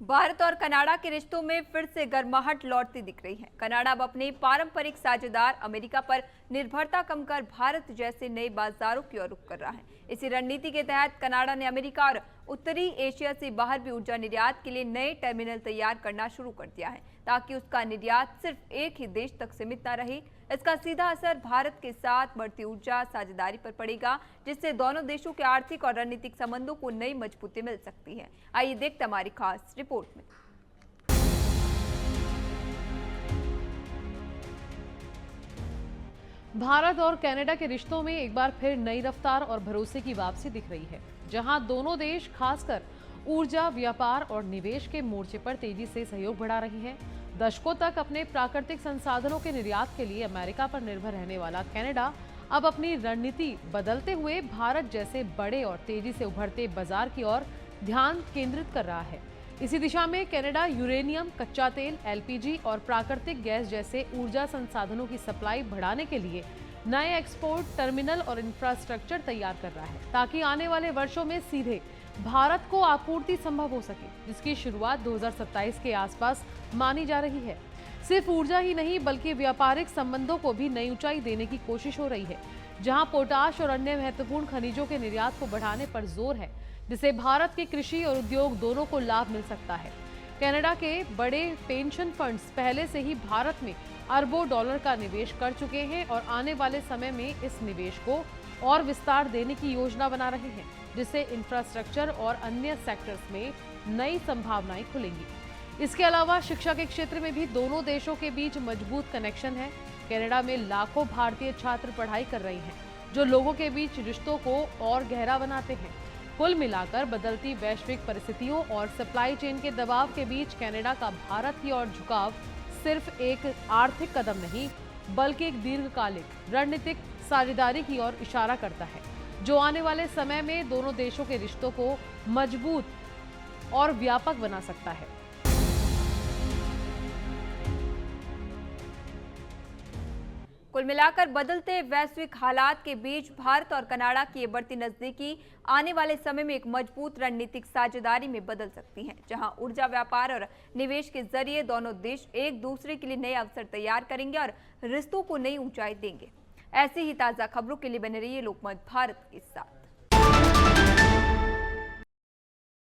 भारत और कनाडा के रिश्तों में फिर से गर्माहट लौटती दिख रही है। कनाडा अब अपने पारंपरिक साझेदार अमेरिका पर निर्भरता कम कर भारत जैसे नए बाजारों की ओर रुख कर रहा है। इसी रणनीति के तहत कनाडा ने अमेरिका और उत्तरी एशिया से बाहर भी ऊर्जा निर्यात के लिए नए टर्मिनल तैयार करना शुरू कर दिया है, ताकि उसका निर्यात सिर्फ एक ही देश तक सीमित न रहे। इसका सीधा असर भारत के साथ बढ़ती ऊर्जा साझेदारी पर पड़ेगा, जिससे दोनों देशों के आर्थिक और रणनीतिक संबंधों को नई मजबूती मिल सकती है। आइए देखते हैं हमारी खास रिपोर्ट में। भारत और कनाडा के रिश्तों में एक बार फिर नई रफ्तार और भरोसे की वापसी दिख रही है, जहां दोनों देश खासकर ऊर्जा, व्यापार और निवेश के मोर्चे पर तेजी से सहयोग बढ़ा रहे हैं। दशकों तक अपने प्राकृतिक संसाधनों के निर्यात के लिए अमेरिका पर निर्भर रहने वाला कनाडा अब अपनी रणनीति बदलते हुए भारत जैसे बड़े और तेजी से उभरते बाजार की ओर ध्यान केंद्रित कर रहा है। इसी दिशा में कनाडा यूरेनियम, कच्चा तेल, एलपीजी और प्राकृतिक गैस जैसे ऊर्जा संसाधनों की सप्लाई बढ़ाने के लिए नए एक्सपोर्ट टर्मिनल और इंफ्रास्ट्रक्चर तैयार कर रहा है, ताकि आने वाले वर्षों में सीधे भारत को आपूर्ति संभव हो सके, जिसकी शुरुआत 2027 के आसपास मानी जा रही है। सिर्फ ऊर्जा ही नहीं, बल्कि व्यापारिक संबंधों को भी नई ऊंचाई देने की कोशिश हो रही है, जहां पोटाश और अन्य महत्वपूर्ण खनिजों के निर्यात को बढ़ाने पर जोर है, जिससे भारत के कृषि और उद्योग दोनों को लाभ मिल सकता है। कनाडा के बड़े पेंशन फंड्स पहले से ही भारत में अरबों डॉलर का निवेश कर चुके हैं और आने वाले समय में इस निवेश को और विस्तार देने की योजना बना रहे हैं, जिससे इंफ्रास्ट्रक्चर और अन्य सेक्टर्स में नई संभावनाएं खुलेंगी। इसके अलावा शिक्षा के क्षेत्र में भी दोनों देशों के बीच मजबूत कनेक्शन है। कनाडा में लाखों भारतीय छात्र पढ़ाई कर रहे हैं, जो लोगों के बीच रिश्तों को और गहरा बनाते हैं। कुल मिलाकर बदलती वैश्विक परिस्थितियों और सप्लाई चेन के दबाव के बीच कनाडा का भारत की ओर झुकाव सिर्फ एक आर्थिक कदम नहीं, बल्कि एक दीर्घकालिक रणनीतिक साझेदारी की ओर इशारा करता है, जो आने वाले समय में दोनों देशों के रिश्तों को मजबूत और व्यापक बना सकता है। कुल मिलाकर बदलते वैश्विक हालात के बीच भारत और कनाडा की ये बढ़ती नजदीकी आने वाले समय में एक मजबूत रणनीतिक साझेदारी में बदल सकती है, जहां ऊर्जा, व्यापार और निवेश के जरिए दोनों देश एक दूसरे के लिए नए अवसर तैयार करेंगे और रिश्तों को नई ऊंचाई देंगे। ऐसी ही ताजा खबरों के लिए बने रहिए लोकमत भारत के साथ।